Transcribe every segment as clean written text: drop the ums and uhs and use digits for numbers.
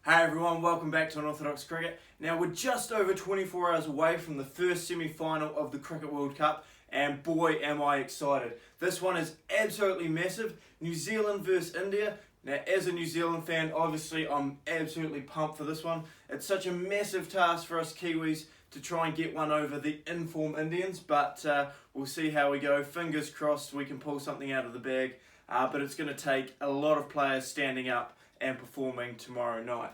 Hey everyone, welcome back to Unorthodox Cricket. Now we're just over 24 hours away from the first semi-final of the Cricket World Cup, and boy am I excited. This one is absolutely massive. New Zealand versus India. Now as a New Zealand fan, obviously I'm absolutely pumped for this one. It's such a massive task for us Kiwis to try and get one over the in-form Indians, but we'll see how we go. Fingers crossed we can pull something out of the bag, but it's going to take a lot of players standing up and performing tomorrow night.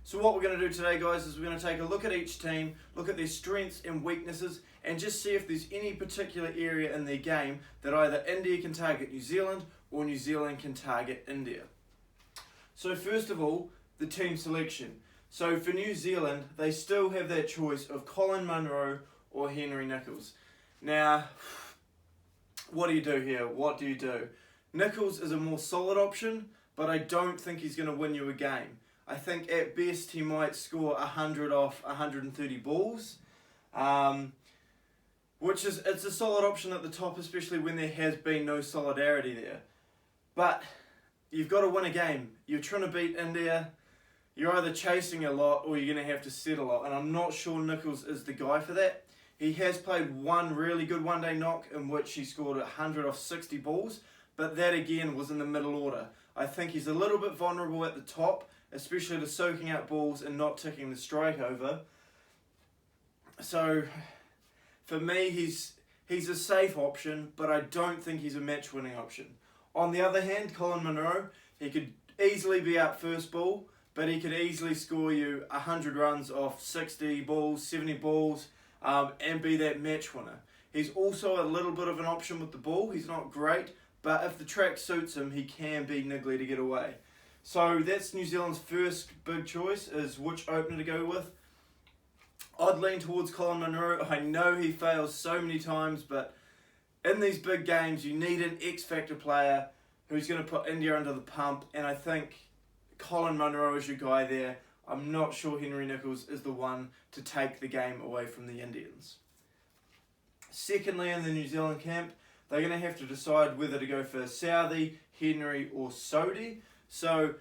So what we're going to do today, guys, is we're going to take a look at each team, look at their strengths and weaknesses, and just see if there's any particular area in their game that either India can target New Zealand or New Zealand can target India. So first of all, the team selection. So for New Zealand, they still have that choice of Colin Munro or Henry Nicholls. Now, what do you do here? What do you do? Nicholls is a more solid option, but I don't think he's going to win you a game. I think at best he might score 100 off 130 balls, which is it's a solid option at the top, especially when there has been no solidarity there. But you've got to win a game. You're trying to beat India. You're either chasing a lot or you're going to have to set a lot, and I'm not sure Nicholls is the guy for that. He has played one really good one-day knock in which he scored 100 off 60 balls, but that again was in the middle order. I think he's a little bit vulnerable at the top, especially to soaking out balls and not ticking the strike over. So for me, he's a safe option, but I don't think he's a match-winning option. On the other hand, Colin Munro, he could easily be out first ball, but he could easily score you 100 runs off 60 balls, 70 balls, and be that match winner. He's also a little bit of an option with the ball. He's not great, but if the track suits him, he can be niggly to get away. So that's New Zealand's first big choice, is which opener to go with. I'd lean towards Colin Munro. I know he fails so many times, but in these big games, you need an X-factor player who's going to put India under the pump, and I think Colin Munro is your guy there. I'm not sure Henry Nicholls is the one to take the game away from the Indians. Secondly, in the New Zealand camp, they're going to have to decide whether to go for Southee, Henry or Sodhi. So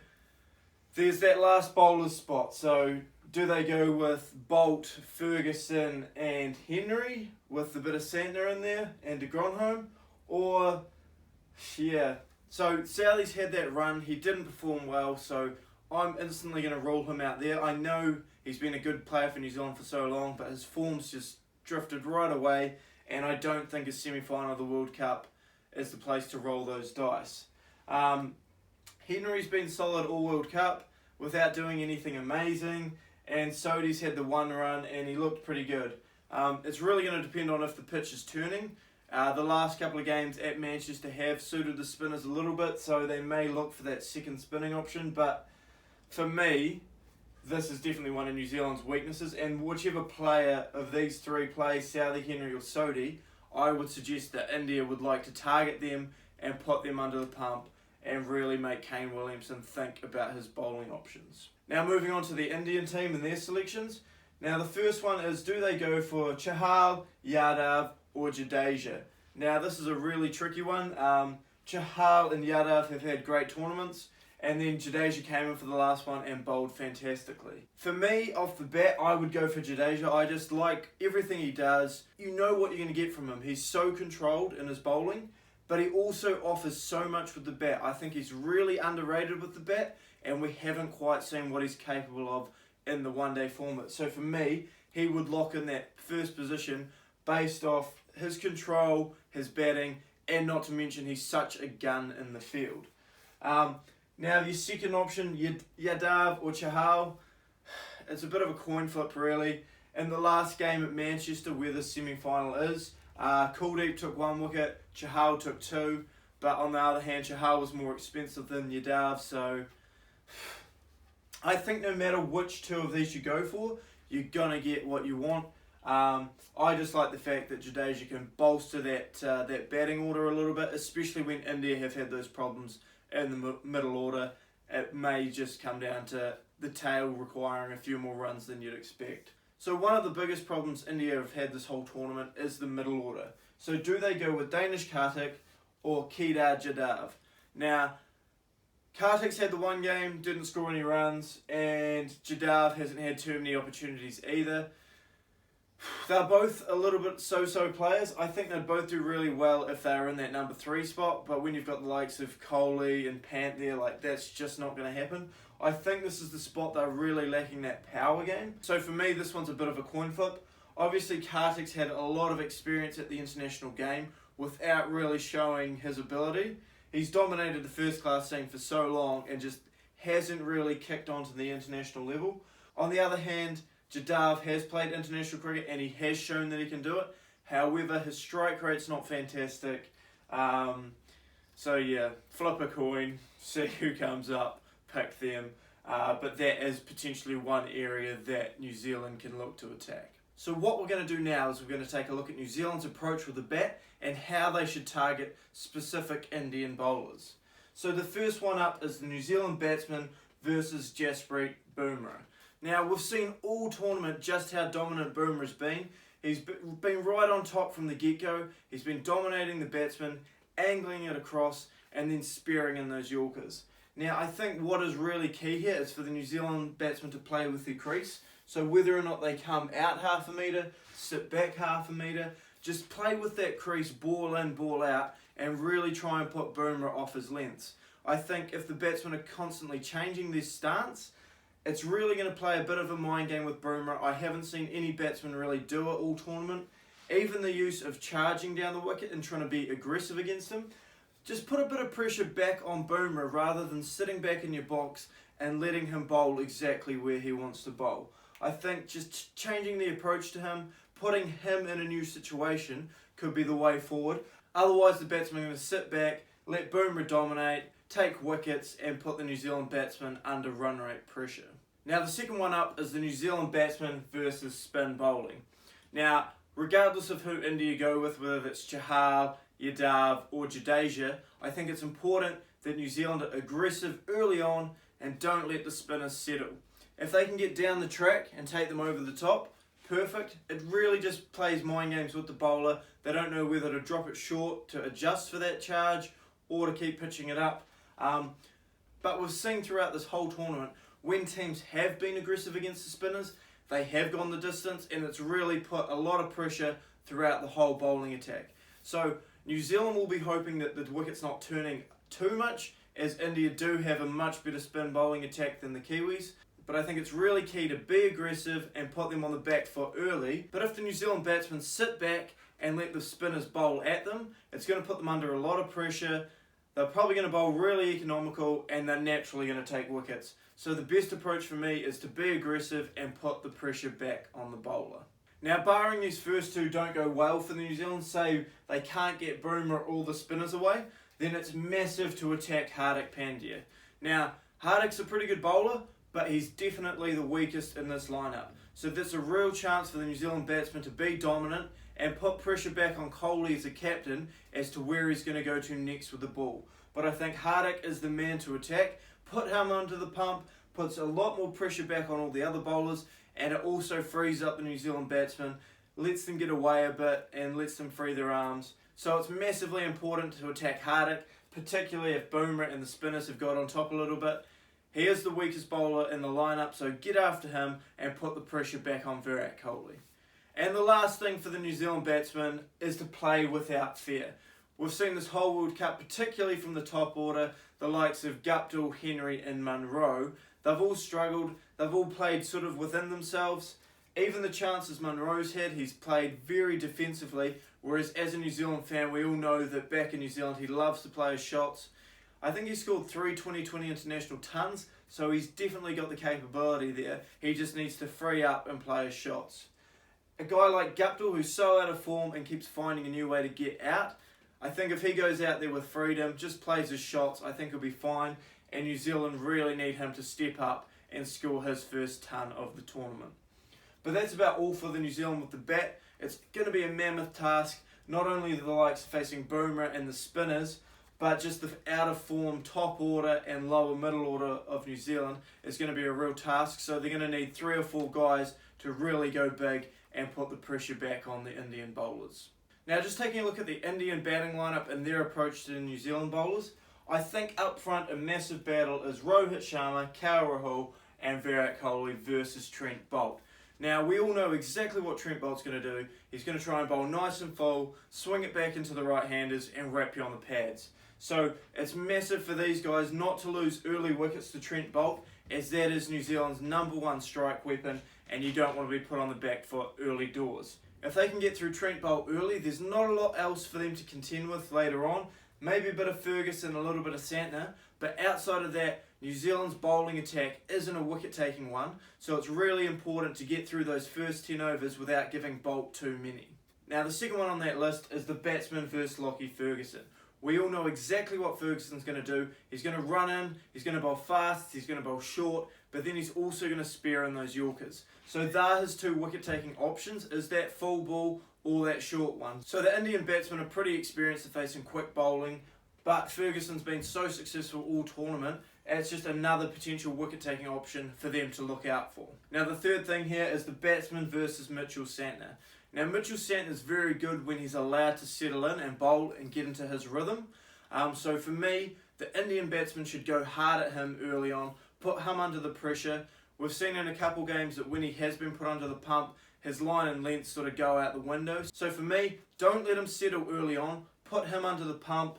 there's that last bowler's spot. So do they go with Bolt, Ferguson and Henry with a bit of Santner in there and de Grandhomme? Or, yeah. So Southee's had that run. He didn't perform well, so I'm instantly going to rule him out there. I know he's been a good player for New Zealand for so long, but his form's just drifted right away, and I don't think a semi-final of the World Cup is the place to roll those dice. Henry's been solid all World Cup without doing anything amazing, and Sodhi's had the one run and he looked pretty good. It's really going to depend on if the pitch is turning. The last couple of games at Manchester have suited the spinners a little bit, so they may look for that second spinning option, but for me, this is definitely one of New Zealand's weaknesses, and whichever player of these three plays, Southee, Henry or Sodhi, I would suggest that India would like to target them and put them under the pump and really make Kane Williamson think about his bowling options. Now moving on to the Indian team and their selections. Now the first one is, do they go for Chahal, Yadav or Jadeja? Now this is a really tricky one. Chahal and Yadav have had great tournaments, and then Jadeja came in for the last one and bowled fantastically. For me, off the bat, I would go for Jadeja. I just like everything he does. You know what you're going to get from him. He's so controlled in his bowling, but he also offers so much with the bat. I think he's really underrated with the bat, and we haven't quite seen what he's capable of in the one-day format. So for me, he would lock in that first position based off his control, his batting, and not to mention he's such a gun in the field. Now your second option, Yadav or Chahal, it's a bit of a coin flip really. In the last game at Manchester, where the semi-final is, Kuldeep took one wicket, Chahal took two, but on the other hand, Chahal was more expensive than Yadav, so I think no matter which two of these you go for, you're going to get what you want. I just like the fact that Jadeja can bolster that batting order a little bit, especially when India have had those problems in the middle order. It may just come down to the tail requiring a few more runs than you'd expect. So one of the biggest problems India have had this whole tournament is the middle order. So do they go with Danish Karthik or Kedar Jadhav? Now, Kartik's had the one game, didn't score any runs, and Jadav hasn't had too many opportunities either. They're both a little bit so-so players. I think they'd both do really well if they were in that number 3 spot, but when you've got the likes of Kohli and Pant there, like, that's just not going to happen. I think this is the spot they're really lacking that power game. So for me, this one's a bit of a coin flip. Obviously, Kartik's had a lot of experience at the international game without really showing his ability. He's dominated the first class scene for so long and just hasn't really kicked onto the international level. On the other hand, Jadav has played international cricket and he has shown that he can do it. However, his strike rate's not fantastic. So yeah, flip a coin, see who comes up, pick them. But that is potentially one area that New Zealand can look to attack. So what we're going to do now is we're going to take a look at New Zealand's approach with the bat and how they should target specific Indian bowlers. So the first one up is the New Zealand batsman versus Jasprit Bumrah. Now we've seen all tournament just how dominant Bumrah's been. He's been right on top from the get-go. He's been dominating the batsman, angling it across and then spearing in those Yorkers. Now I think what is really key here is for the New Zealand batsmen to play with their crease. So whether or not they come out half a metre, sit back half a metre, just play with that crease, ball in, ball out, and really try and put Bumrah off his lengths. I think if the batsmen are constantly changing their stance, it's really going to play a bit of a mind game with Bumrah. I haven't seen any batsman really do it all tournament. Even the use of charging down the wicket and trying to be aggressive against him, just put a bit of pressure back on Bumrah rather than sitting back in your box and letting him bowl exactly where he wants to bowl. I think just changing the approach to him, putting him in a new situation could be the way forward. Otherwise the batsmen are going to sit back, let Bumrah dominate, take wickets and put the New Zealand batsman under run rate pressure. Now the second one up is the New Zealand batsman versus spin bowling. Now regardless of who India go with, whether it's Chahal, Yadav or Jadeja, I think it's important that New Zealand are aggressive early on and don't let the spinners settle. If they can get down the track and take them over the top, perfect. It really just plays mind games with the bowler. They don't know whether to drop it short to adjust for that charge or to keep pitching it up. But we've seen throughout this whole tournament, when teams have been aggressive against the spinners, they have gone the distance and it's really put a lot of pressure throughout the whole bowling attack. So New Zealand will be hoping that the wicket's not turning too much, as India do have a much better spin bowling attack than the Kiwis. But I think it's really key to be aggressive and put them on the back foot early. But if the New Zealand batsmen sit back and let the spinners bowl at them, it's going to put them under a lot of pressure. They're probably going to bowl really economical and they're naturally going to take wickets. So the best approach for me is to be aggressive and put the pressure back on the bowler. Now barring these first two don't go well for the New Zealand, say they can't get Bumrah all the spinners away, then it's massive to attack Hardik Pandya. Now Hardik's a pretty good bowler, but he's definitely the weakest in this lineup. So that's a real chance for the New Zealand batsman to be dominant and put pressure back on Kohli as a captain as to where he's going to go to next with the ball. But I think Hardik is the man to attack, put him under the pump, puts a lot more pressure back on all the other bowlers, and it also frees up the New Zealand batsmen, lets them get away a bit and lets them free their arms. So it's massively important to attack Hardik, particularly if Bumrah and the spinners have got on top a little bit. He is the weakest bowler in the lineup, so get after him and put the pressure back on Virat Kohli. And the last thing for the New Zealand batsmen is to play without fear. We've seen this whole World Cup, particularly from the top order, the likes of Guptill, Henry and Munro. They've all struggled, they've all played sort of within themselves. Even the chances Munro's had, he's played very defensively, whereas as a New Zealand fan, we all know that back in New Zealand he loves to play his shots. I think he scored 3 2020 international tons, so he's definitely got the capability there. He just needs to free up and play his shots. A guy like Guptill, who's so out of form and keeps finding a new way to get out, I think if he goes out there with freedom, just plays his shots, I think he'll be fine, and New Zealand really need him to step up and score his first ton of the tournament. But that's about all for the New Zealand with the bat. It's going to be a mammoth task, not only the likes facing Bumrah and the spinners, but just the out of form top order and lower middle order of New Zealand is going to be a real task. So they're going to need 3 or 4 guys to really go big and put the pressure back on the Indian bowlers. Now just taking a look at the Indian batting lineup and their approach to the New Zealand bowlers, I think up front a massive battle is Rohit Sharma, KL Rahul and Virat Kohli versus Trent Boult. Now we all know exactly what Trent Boult's going to do. He's going to try and bowl nice and full, swing it back into the right-handers and wrap you on the pads. So it's massive for these guys not to lose early wickets to Trent Boult, as that is New Zealand's #1 strike weapon and you don't want to be put on the back foot early doors. If they can get through Trent Boult early, there's not a lot else for them to contend with later on. Maybe a bit of Ferguson, a little bit of Santner, but outside of that, New Zealand's bowling attack isn't a wicket-taking one, so it's really important to get through those first 10 overs without giving Boult too many. Now the second one on that list is the batsman versus Lockie Ferguson. We all know exactly what Ferguson's going to do. He's going to run in, he's going to bowl fast, he's going to bowl short, but then he's also going to spare in those Yorkers. So there are his two wicket-taking options, is that full ball or that short one. So the Indian batsmen are pretty experienced at facing quick bowling, but Ferguson's been so successful all tournament, it's just another potential wicket-taking option for them to look out for. Now the third thing here is the batsman versus Mitchell Santner. Now Mitchell Santner is very good when he's allowed to settle in and bowl and get into his rhythm. So for me, the Indian batsman should go hard at him early on, put him under the pressure. We've seen in a couple games that when he has been put under the pump, his line and length sort of go out the window. So for me, don't let him settle early on, put him under the pump.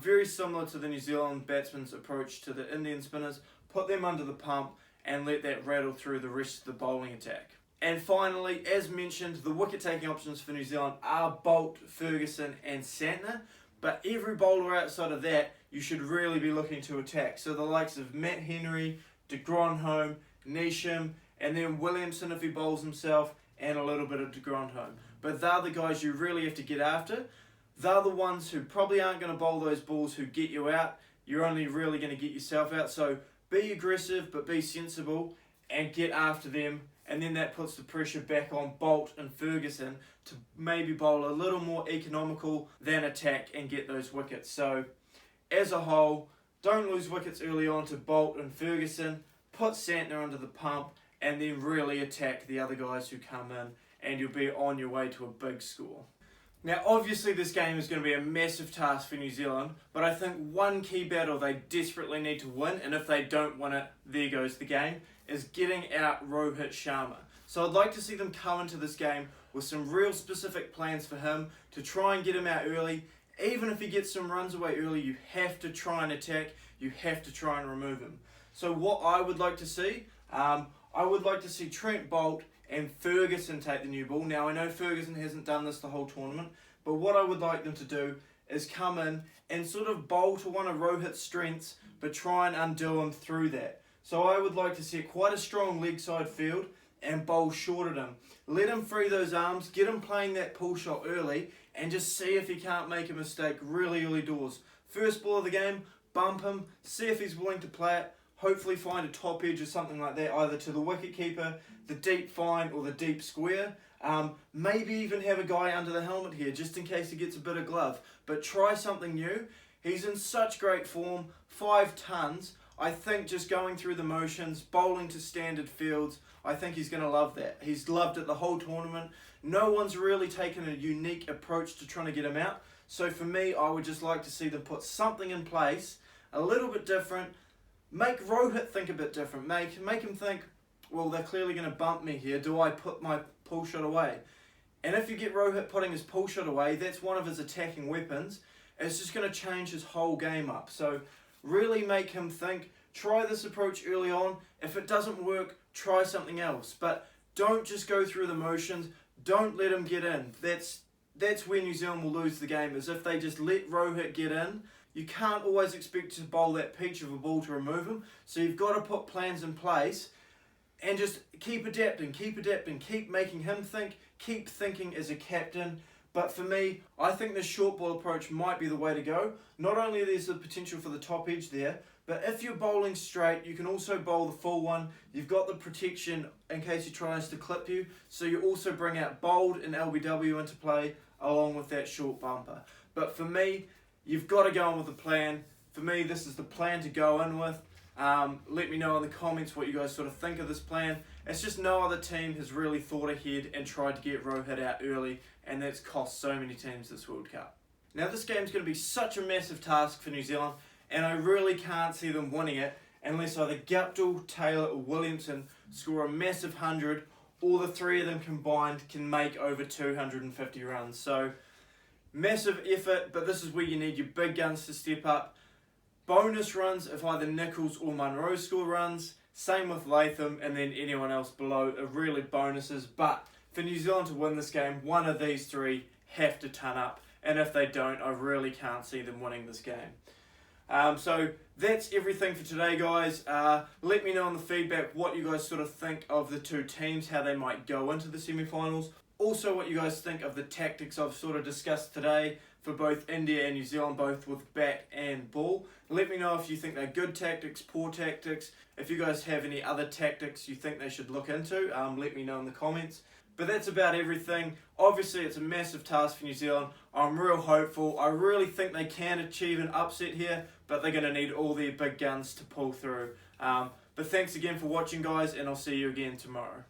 Very similar to the New Zealand batsman's approach to the Indian spinners, put them under the pump and let that rattle through the rest of the bowling attack. And finally, as mentioned, the wicket-taking options for New Zealand are Boult, Ferguson and Santner, but every bowler outside of that you should really be looking to attack. So the likes of Matt Henry, de Grandhomme, Neesham, and then Williamson if he bowls himself, and a little bit of de Grandhomme. But they're the guys you really have to get after. They're the ones who probably aren't going to bowl those balls who get you out. You're only really going to get yourself out. So be aggressive, but be sensible and get after them. And then that puts the pressure back on Boult and Ferguson to maybe bowl a little more economical than attack and get those wickets. So as a whole, don't lose wickets early on to Boult and Ferguson. Put Santner under the pump and then really attack the other guys who come in, and you'll be on your way to a big score. Now obviously this game is going to be a massive task for New Zealand, but I think one key battle they desperately need to win, and if they don't win it, there goes the game, is getting out Rohit Sharma. So I'd like to see them come into this game with some real specific plans for him to try and get him out early. Even if he gets some runs away early, you have to try and attack, you have to try and remove him. So what I would like to see, I would like to see Trent Boult and Ferguson take the new ball. Now I know Ferguson hasn't done this the whole tournament, but what I would like them to do is come in and sort of bowl to one of Rohit's strengths, but try and undo him through that. So I would like to see quite a strong leg side field and bowl short at him. Let him free those arms, get him playing that pull shot early, and just see if he can't make a mistake really early doors. First ball of the game, bump him, see if he's willing to play it, hopefully find a top edge or something like that, either to the wicketkeeper, the deep fine or the deep square. Maybe even have a guy under the helmet here just in case he gets a bit of glove. But try something new. He's in such great form, 5 tons. I think just going through the motions, bowling to standard fields, I think he's going to love that. He's loved it the whole tournament. No one's really taken a unique approach to trying to get him out. So for me, I would just like to see them put something in place, a little bit different. Make Rohit think a bit different. Make him think, well, they're clearly going to bump me here. Do I put my pull shot away? And if you get Rohit putting his pull shot away, that's one of his attacking weapons. It's just going to change his whole game up. So really make him think. Try this approach early on. If it doesn't work, try something else. But don't just go through the motions. Don't let him get in. That's where New Zealand will lose the game, is if they just let Rohit get in. You can't always expect to bowl that peach of a ball to remove him. So you've got to put plans in place and just keep adapting, keep making him think, keep thinking as a captain. But for me, I think the short ball approach might be the way to go. Not only there's the potential for the top edge there, but if you're bowling straight, you can also bowl the full one. You've got the protection in case he tries to clip you. So you also bring out bold and LBW into play along with that short bumper. But for me, you've got to go on with a plan. For me, this is the plan to go in with. Let me know in the comments what you guys sort of think of this plan. It's just no other team has really thought ahead and tried to get Rohit out early, and that's cost so many teams this World Cup. Now this game's going to be such a massive task for New Zealand, and I really can't see them winning it unless either Guptill, Taylor or Williamson score a massive 100, or the three of them combined can make over 250 runs. So massive effort, but this is where you need your big guns to step up. Bonus runs if either Nichols or Munro score runs. Same with Latham, and then anyone else below are really bonuses. But for New Zealand to win this game, one of these three have to turn up. And if they don't, I really can't see them winning this game. So that's everything for today, guys. Let me know in the feedback what you guys sort of think of the two teams, how they might go into the semi-finals. Also, what you guys think of the tactics I've sort of discussed today for both India and New Zealand, both with bat and ball. Let me know if you think they're good tactics, poor tactics. If you guys have any other tactics you think they should look into, let me know in the comments. But that's about everything. Obviously, it's a massive task for New Zealand. I'm real hopeful. I really think they can achieve an upset here, but they're going to need all their big guns to pull through. But thanks again for watching, guys, and I'll see you again tomorrow.